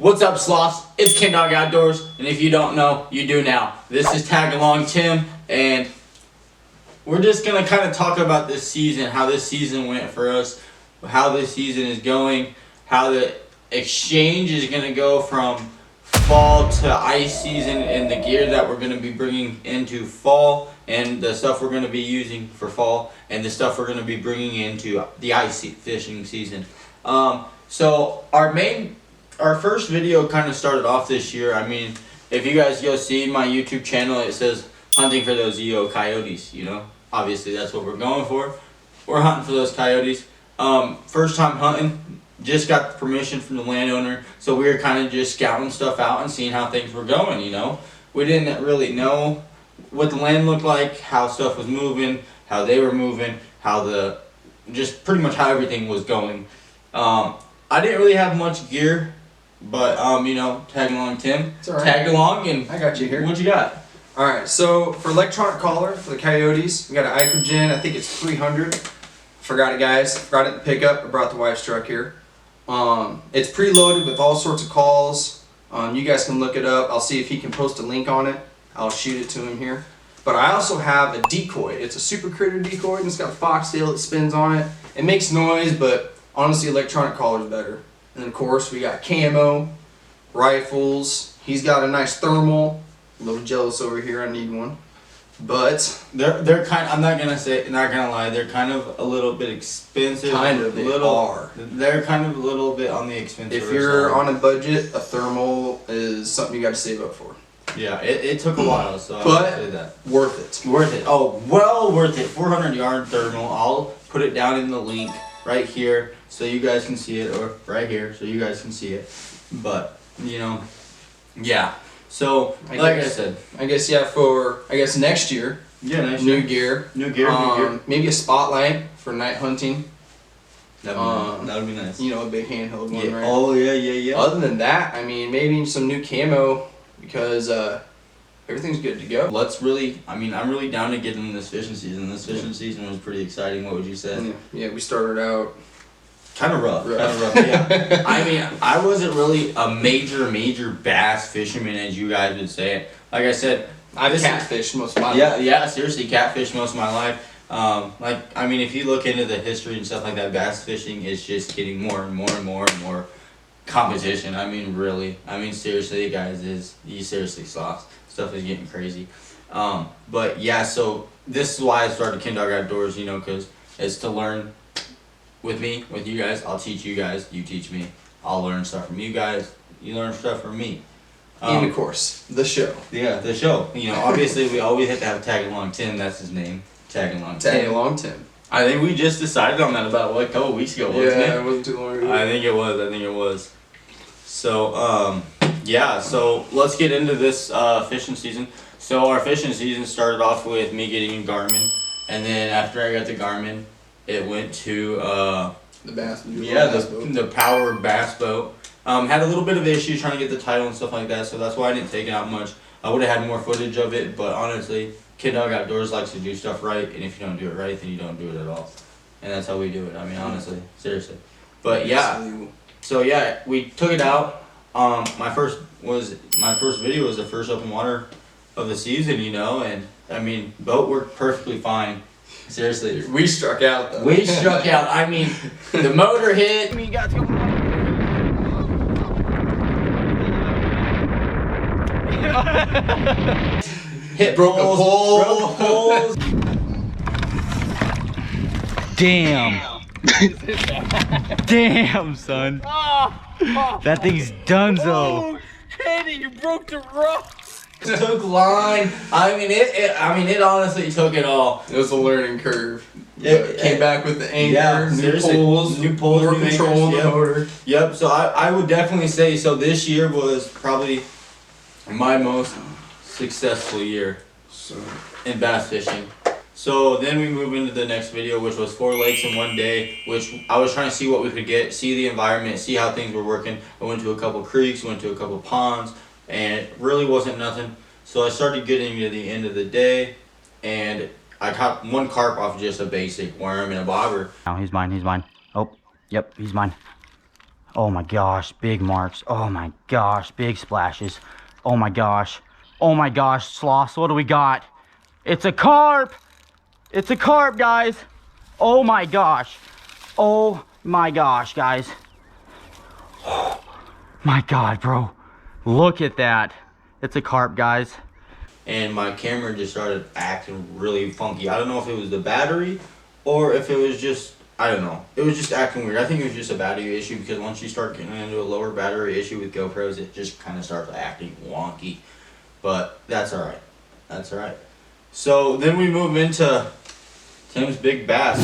What's up, sloths? It's KenDogOutDoors, and if you don't know, you do now. This is Tag Along Tim, and we're just gonna kind of talk about this season, how this season went for us, how this season is going, how the exchange is gonna go from fall to ice season, and the gear that we're gonna be bringing into fall, and the stuff we're gonna be using for fall, and the stuff we're gonna be bringing into the ice fishing season. So our first video kind of started off this year. I mean, if you guys go see my YouTube channel, it says hunting for those EO coyotes, you know. Obviously, that's what we're going for. We're hunting for those coyotes. First time hunting, just got the permission from the landowner, so we were kind of just scouting stuff out and seeing how things were going, you know. We didn't really know what the land looked like, how stuff was moving, how they were moving, just pretty much how everything was going. I didn't really have much gear, but you know, tag along, Tim. It's all right. Tag along, and I got you here. What you got? All right. So for electronic collar for the coyotes, we got an Icogen. I think it's 300. Forgot it, guys. Forgot it in the pickup. I brought the wife's truck here. It's preloaded with all sorts of calls. You guys can look it up. I'll see if he can post a link on it. I'll shoot it to him here. But I also have a decoy. It's a super critter decoy, and it's got a foxtail that spins on it. It makes noise, but honestly, electronic collar is better. And then of course we got camo, rifles. He's got a nice thermal. A little jealous over here. I need one. But they're kind. I'm not gonna lie. They're kind of a little bit expensive. They're kind of a little bit on the expensive side. If you're on a budget, a thermal is something you got to save up for. Yeah, it took a while, so I would say that. Worth it. Worth it. Oh, well worth it. 400-yard thermal. I'll put it down in the link right here so you guys can see it, or right here so you guys can see it. But, you know, yeah. So, I guess next year. Yeah, next new year. gear. New gear. Maybe a spotlight for night hunting. That would be nice. You know, a big handheld one, yeah. right? Oh, yeah. Other than that, I mean, maybe some new camo, because everything's good to go. I'm really down to get in this fishing season. This fishing season was pretty exciting. What would you say? Yeah, we started out kind of rough. Yeah. I mean, I wasn't really a major bass fisherman, as you guys would say it. Like I said, I've catfished most of my life. Yeah, seriously, catfished most of my life. I mean, if you look into the history and stuff like that, bass fishing is just getting more and more competition. I mean, really. I mean, seriously, guys, seriously sloths. Stuff is getting crazy. But yeah, so this is why I started KenDogOutDoors, you know, because it's to learn with me, with you guys. I'll teach you guys, you teach me. I'll learn stuff from you guys, you learn stuff from me. In the course, the show. Yeah, the show. You know, obviously we always have to have Tag Along Tim, that's his name. Tag Along Tim. Tag Along Tim. I think we just decided on that about a couple weeks ago, wasn't it? Yeah, it wasn't too long ago. I think it was. So, yeah, so let's get into this fishing season. So our fishing season started off with me getting a Garmin, and then after I got the Garmin, it went to the bass. Yeah, the power bass boat. Had a little bit of issues trying to get the title and stuff like that, so that's why I didn't take it out much. I would have had more footage of it, but honestly, KenDogOutDoors likes to do stuff right, and if you don't do it right, then you don't do it at all. And that's how we do it. I mean, honestly, seriously. But yeah, so yeah, we took it out. My first video was the first open water of the season, you know, and I mean, boat worked perfectly fine. Seriously, we struck out though. We struck out. I mean, the motor hit. I mean, got to hit broke a pole. Damn. Damn, son. That thing's donezo. Oh, Kenny, you broke the rocks. Took line. I mean, it honestly took it all. It was a learning curve. It came back with the anchor, new poles, more control on the motor. Yep. So I would definitely say so. This year was probably my most successful year in bass fishing. So then we move into the next video, which was 4 lakes in one day, which I was trying to see what we could get, see the environment, see how things were working. I went to a couple creeks, went to a couple ponds, and it really wasn't nothing. So I started getting to the end of the day, and I caught one carp off just a basic worm and a bobber. Oh, he's mine. Oh, yep, he's mine. Oh my gosh, big marks. Oh my gosh, big splashes. Oh my gosh. Oh my gosh, sloths, what do we got? It's a carp. It's a carp, guys. Oh my gosh. Oh my gosh, guys. Oh my God, bro. Look at that. It's a carp, guys. And my camera just started acting really funky. I don't know if it was the battery or if it was just, I don't know. It was just acting weird. I think it was just a battery issue because once you start getting into a lower battery issue with GoPros, it just kind of starts acting wonky. But that's alright. That's alright. So then we move into Tim's big bass.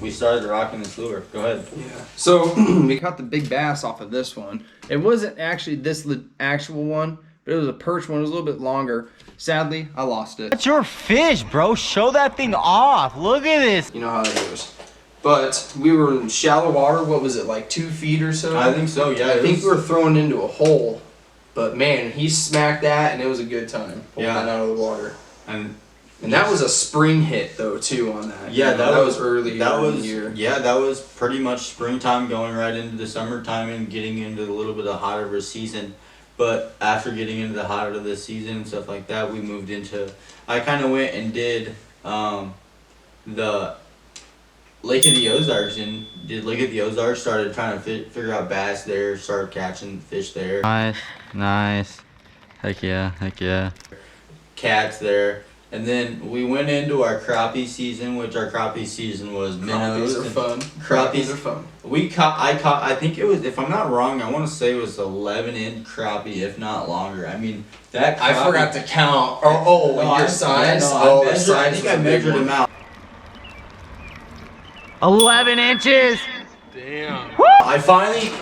We started rocking this lure. Go ahead. Yeah. So we caught the big bass off of this one. It wasn't actually this actual one, but it was a perch one. It was a little bit longer. Sadly, I lost it. That's your fish, bro. Show that thing off. Look at this. You know how that goes. But we were in shallow water. What was it, like 2 feet or so? I think so, yeah. I think we were thrown into a hole. But man, he smacked that, and it was a good time pulling that out of the water. And that was a spring hit though too on that. Yeah, that was early. That was in the year. Yeah, that was pretty much springtime going right into the summertime and getting into a little bit of hotter of a season. But after getting into the hotter of the season and stuff like that, we moved into. I kind of went and did the Lake of the Ozarks and did Lake of the Ozarks. Started trying to figure out bass there. Started catching fish there. Nice, nice. Heck yeah, heck yeah. Cats there. And then we went into our crappie season, which our crappie season was minnows. Crappies are fun. Crappies are fun. I think it was, if I'm not wrong, I want to say it was 11-inch crappie, if not longer. I mean, that crappie, I forgot to count. Your size? I think I measured them out. 11 inches. Damn.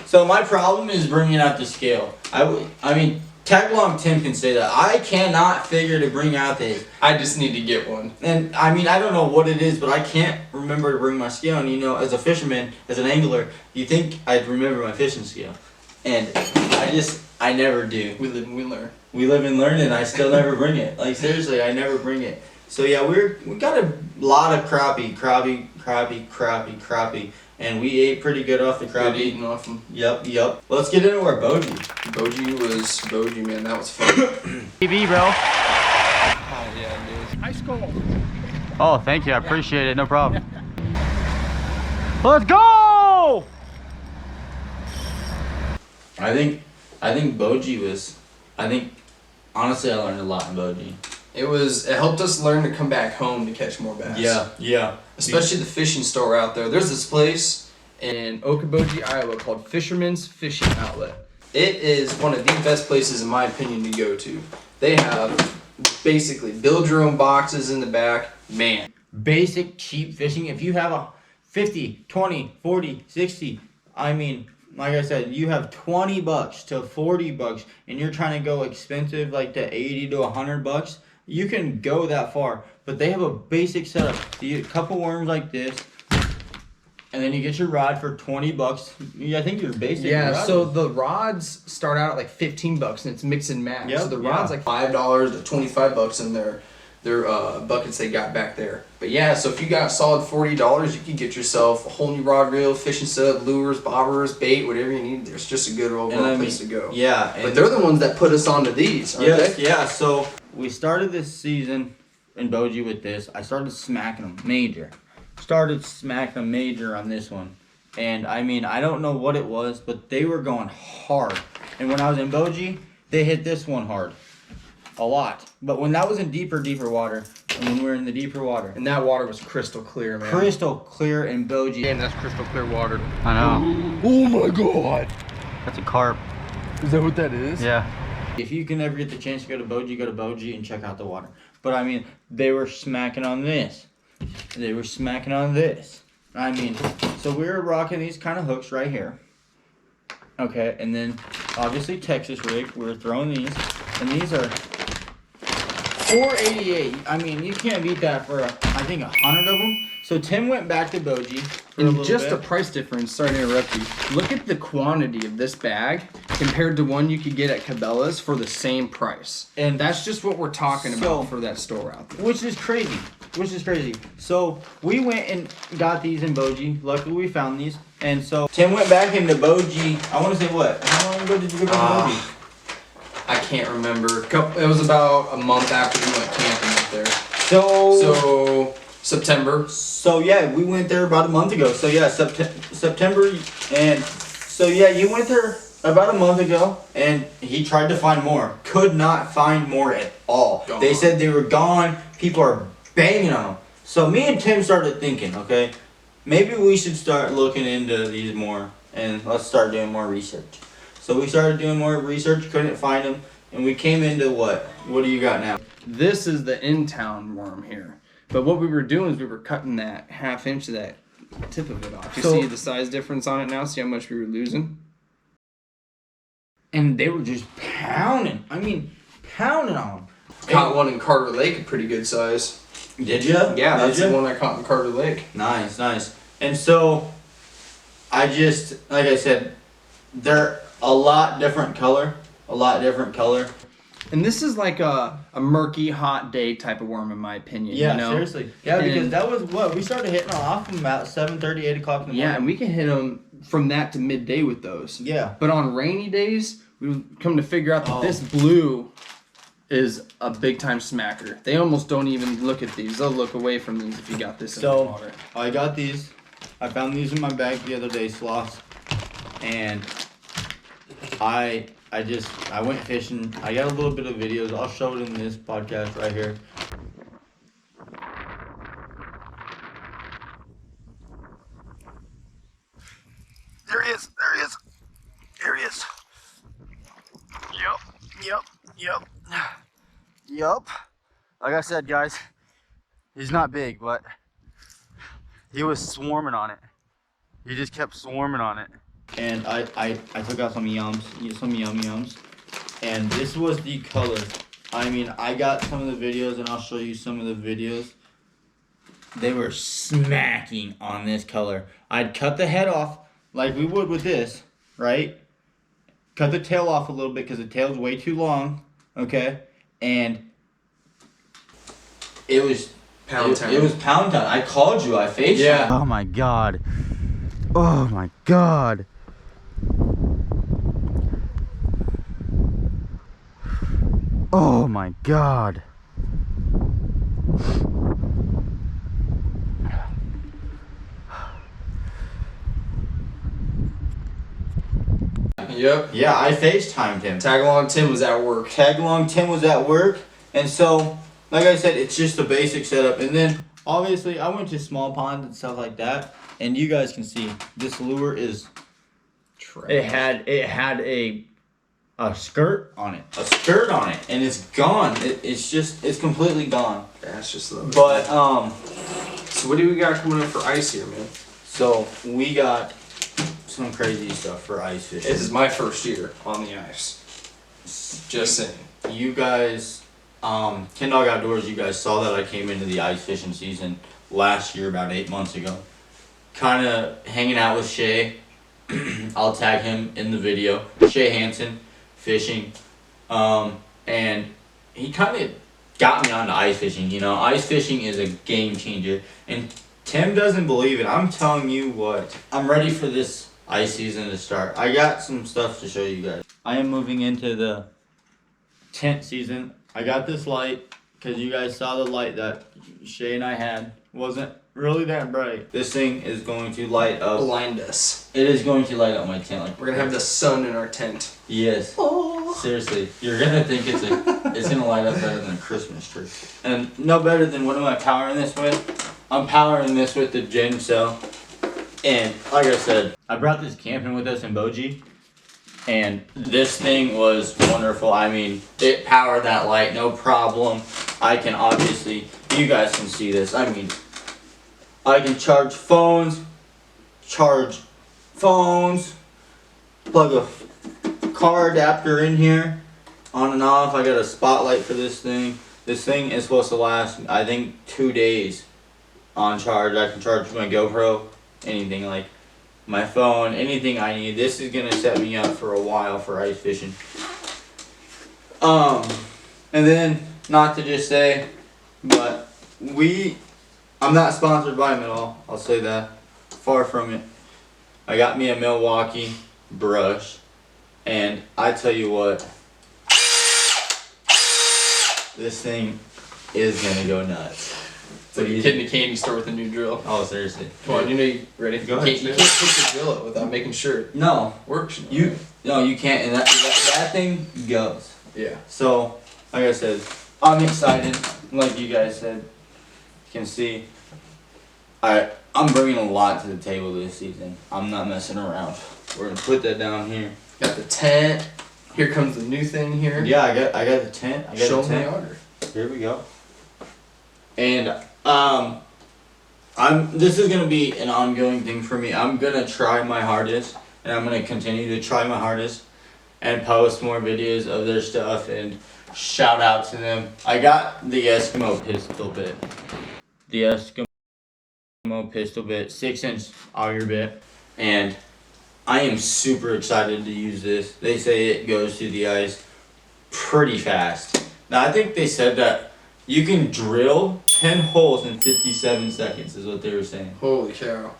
So my problem is bringing out the scale. I mean, Tag Along Tim can say that. I cannot figure to bring out the. I just need to get one. And I mean, I don't know what it is, but I can't remember to bring my scale. And you know, as a fisherman, as an angler, you think I'd remember my fishing scale. And I never do. We live and we learn. We live and learn, and I still never bring it. Like, seriously, I never bring it. So yeah, we got a lot of crappie. And we ate pretty good off the crappie. Good eating off them. Yep. Let's get into our bogey. Bogey, man. That was fun. TV, bro. Oh, yeah, dude. Ice cold. Oh, thank you. I appreciate it. No problem. Let's go! I think bogey was. Honestly, I learned a lot in bogey. It helped us learn to come back home to catch more bass. Yeah. Especially the fishing store out there. There's this place in Okoboji, Iowa called Fisherman's Fishing Outlet. It is one of the best places, in my opinion, to go to. They have basically build your own boxes in the back. Man. Basic cheap fishing. If you have a 50, 20, 40, 60, I mean, like I said, you have $20 to $40 and you're trying to go expensive like to 80 to $100, you can go that far. But they have a basic setup. You get a couple worms like this, and then you get your rod for $20. I think your basic. Yeah, rod so the rods start out at like $15 and it's mix and match. Yep, so the rod's like $5 to $25 in their buckets they got back there. But yeah, so if you got a solid $40, you can get yourself a whole new rod reel, fishing setup, lures, bobbers, bait, whatever you need. There's just a good overall place to go. Yeah. But they're the ones that put us onto these, aren't they? Yeah, so we started this season in Bogey with this. I started smacking them major. On this one. And I mean, I don't know what it was, but they were going hard. And when I was in Bogey, they hit this one hard. A lot. But when that was in deeper water, and when we were in the deeper water. And that water was crystal clear, man. Crystal clear in Bogey. And that's crystal clear water. I know. Oh my god. That's a carp. Is that what that is? Yeah. If you can ever get the chance to go to Bogey and check out the water. But I mean, they were smacking on this. They were smacking on this. I mean, so we were rocking these kind of hooks right here. Okay, and then obviously Texas rig. We were throwing these. And these are $4.88. I mean, you can't beat that for, I think, 100 of them. So Tim went back to Bogey for a And little just bit. the price difference, sorry to interrupt you. Look at the quantity of this bag compared to one you could get at Cabela's for the same price. And that's just what we're talking about for that store out there. Which is crazy. So we went and got these in Bogey. Luckily we found these. And so Tim went back into Boji. I want to say what? How long ago did you go back to Boji? I can't remember. It was about a month after we went camping up there. So September. So yeah, we went there about a month ago. So yeah, September, and so yeah, you went there about a month ago, and he tried to find more. Could not find more at all. Gone. They said they were gone. People are banging on them. So me and Tim started thinking, okay, maybe we should start looking into these more, and let's start doing more research. So we started doing more research, couldn't find them, and we came into what? What do you got now? This is the in-town worm here. But what we were doing is we were cutting that 1/2 inch of that tip of it off. You So- see the size difference on it now? See how much we were losing? And they were just pounding. I mean, pounding on them. Caught one in Carter Lake, a pretty good size. Did you? Yeah, that's Did the ya? one I caught in Carter Lake. Nice, nice. And so, I just, like I said, they're a lot different color. And this is like a murky, hot day type of worm, in my opinion. Yeah, you know? seriously. Yeah, because And- that was what we started hitting off from about 7:30, 8 o'clock in the morning. Yeah, and we can hit them from that to midday with those. Yeah. But on rainy days, we've come to figure out that Oh. this blue is a big time smacker. They almost don't even look at these. They'll look away from these if you got this in the So water. I got these. I found these in my bag the other day, sloths, and I went fishing. I got a little bit of videos. I'll show it in this podcast right here. There he is. There he is. There he is. Yup. Like I said, guys, he's not big, but he was swarming on it. He just kept swarming on it. And I took out some yums, and this was the color. I mean, I got some of the videos, and I'll show you some of the videos. They were smacking on this color. I'd cut the head off like we would with this, right? Cut the tail off a little bit because the tail's way too long, okay? And it was Pound town. It was pound town. I called you. I faced you. Yeah. Oh my god. Oh my god. Oh my god. Yep. Yeah, I FaceTimed him. Tagalong Tim was at work. Tagalong Tim was at work, and so, like I said, it's just a basic setup. And then, obviously, I went to small ponds and stuff like that, and you guys can see this lure is. It had a skirt on it, and it's gone. It's completely gone. That's just the. But So what do we got coming up for ice here, man? so we got some crazy stuff for ice fishing. This is my first year on the ice. Just saying. You guys, KenDogOutDoors, you guys saw that I came into the ice fishing season last year, about 8 months ago. Kind of hanging out with Shay. I'll tag him in the video. Shay Hansen, fishing. And he kind of got me onto ice fishing. You know, ice fishing is a game changer. And Tim doesn't believe it. I'm telling you what. I'm ready for this ice season to start. I got some stuff to show you guys. I am moving into the tent season. I got this light because you guys saw the light that Shay and I had. Wasn't really that bright. This thing is going to light up. Blind us. It is going to light up my tent. Like We're gonna have the sun in our tent. Yes. Oh. Seriously, you're gonna think it's gonna light up better than a Christmas tree. And no better than what am I powering this with? I'm powering this with the Gen cell. And like I said, I brought this camping with us in Boji. And this thing was wonderful. I mean, it powered that light, no problem. I can obviously, you guys can see this. I mean, I can charge phones, plug a car adapter in here, on and off. I got a spotlight for this thing. This thing is supposed to last, I think, 2 days on charge. I can charge my GoPro, anything like my phone, anything I need. This is gonna set me up for a while for ice fishing. And then, not to just say, but I'm not sponsored by them at all. I'll say that. Far from it. I got me a Milwaukee brush, and I tell you what, this thing is gonna go nuts. It's like a kid in a candy store with a new drill. Oh, seriously. Come on, you know you ready? Go ahead. You can't put the drill up without making sure it No, works. no, you can't, and that thing goes. Yeah. So, like I said, I'm excited. Like you guys said, you can see, I'm bringing a lot to the table this season. I'm not messing around. We're gonna put that down here. Got the tent. Here comes the new thing here. Yeah, I got the tent. Show them the order. Here we go. And this is gonna be an ongoing thing for me. I'm gonna try my hardest, and I'm gonna continue to try my hardest, and post more videos of their stuff and shout out to them. I got the Eskimo pistol bit. The Eskimo pistol bit, 6-inch auger bit, and I am super excited to use this. They say it goes through the ice pretty fast. Now I think they said that you can drill 10 holes in 57 seconds is what they were saying. Holy cow.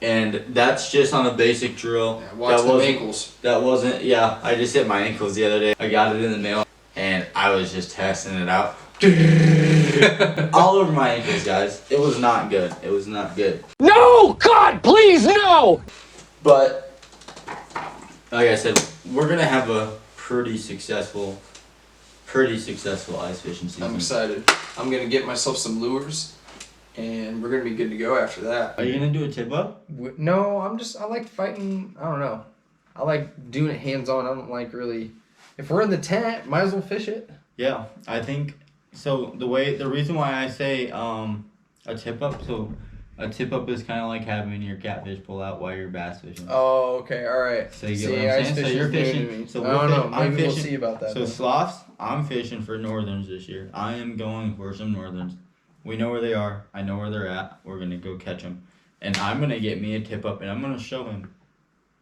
And that's just on a basic drill. Yeah, watch the ankles. That wasn't, yeah, I just hit my ankles the other day. I got it in the mail, and I was just testing it out. All over my ankles, guys. It was not good. It was not good. No! God, please, no! But, like I said, we're going to have a pretty successful ice fishing season. I'm excited. I'm going to get myself some lures, and we're going to be good to go after that. Are you going to do a tip up? No, I like fighting. I don't know. I like doing it hands on. I don't like really. If we're in the tent, might as well fish it. Yeah, I think so. The reason why I say a tip up, so a tip up is kind of like having your catfish pull out while you're bass fishing. Oh, okay, all right. So you get what I'm saying? So you're fishing. So I don't know. I'm Maybe we'll fishing. see about that. So sloughs, I'm fishing for northerns this year. I am going for some northerns. We know where they are. I know where they're at. We're gonna go catch them, and I'm gonna get me a tip up, and I'm gonna show him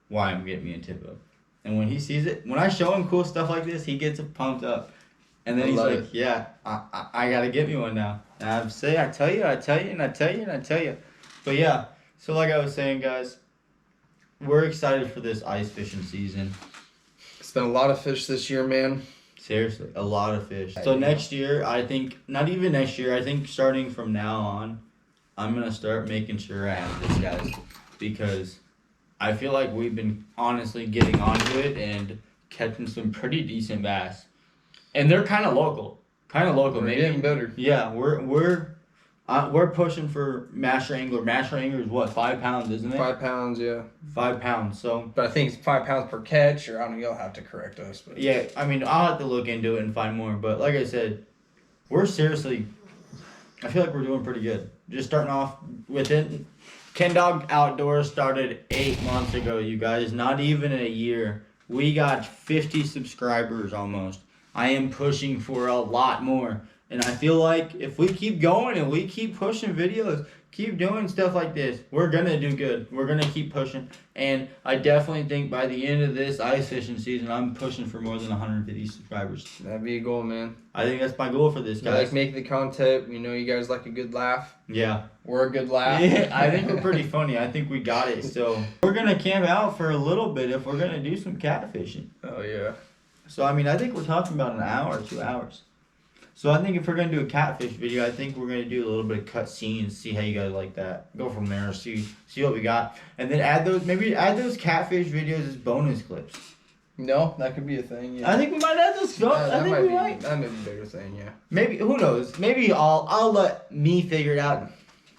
why I'm getting me a tip up. And when he sees it, when I show him cool stuff like this, he gets pumped up. And then he's like, yeah, I gotta get me one now. And I tell you. But yeah, so like I was saying, guys, we're excited for this ice fishing season. It's been a lot of fish this year, man. Seriously, a lot of fish. So next year, I think, not even next year, I think starting from now on, I'm gonna start making sure I have this, guys. Because I feel like we've been honestly getting onto it and catching some pretty decent bass. And they're kind of local. We're maybe getting better. Yeah, we're pushing for Masher Angler. Masher Angler is what, 5 pounds, isn't it? 5 pounds, yeah. 5 pounds. So, But I think it's 5 pounds per catch, or I don't know. You'll have to correct us. But yeah, I mean, I'll have to look into it and find more. But like I said, we're seriously, I feel like we're doing pretty good. Just starting off with it. KenDogOutDoors started 8 months ago, you guys. Not even a year. We got 50 subscribers almost. I am pushing for a lot more. And I feel like if we keep going and we keep pushing videos, keep doing stuff like this, we're going to do good. We're going to keep pushing. And I definitely think by the end of this ice fishing season, I'm pushing for more than 150 subscribers. that'd be a goal, man. I think that's my goal for this, I guys. like making the content. We know you guys like a good laugh. Yeah. We're a good laugh. Yeah, I think we're pretty funny. I think we got it. So we're going to camp out for a little bit if we're going to do some catfishing. Oh, yeah. So, I mean, I think we're talking about an hour, 2 hours. So, I think if we're going to do a catfish video, I think we're going to do a little bit of cut scenes, see how you guys like that. Go from there, see what we got. And then add those catfish videos as bonus clips. No, that could be a thing, yeah. I think we might add those. That might be a bigger thing, yeah. Maybe, who knows? Maybe I'll let me figure it out.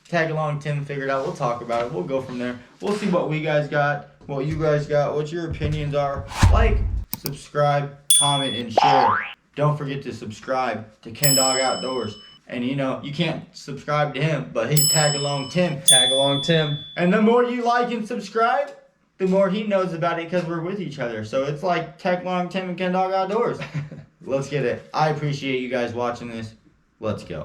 Tag along, Tim, figure it out. We'll talk about it. We'll go from there. We'll see what we guys got, what you guys got, what your opinions are. Like, subscribe, comment, and share. Don't forget to subscribe to KenDogOutDoors. And you know, you can't subscribe to him, but he's Tag Along Tim. Tag along, Tim. And the more you like and subscribe, the more he knows about it because we're with each other. So it's like Tag Along Tim and KenDogOutDoors. Let's get it. I appreciate you guys watching this. Let's go.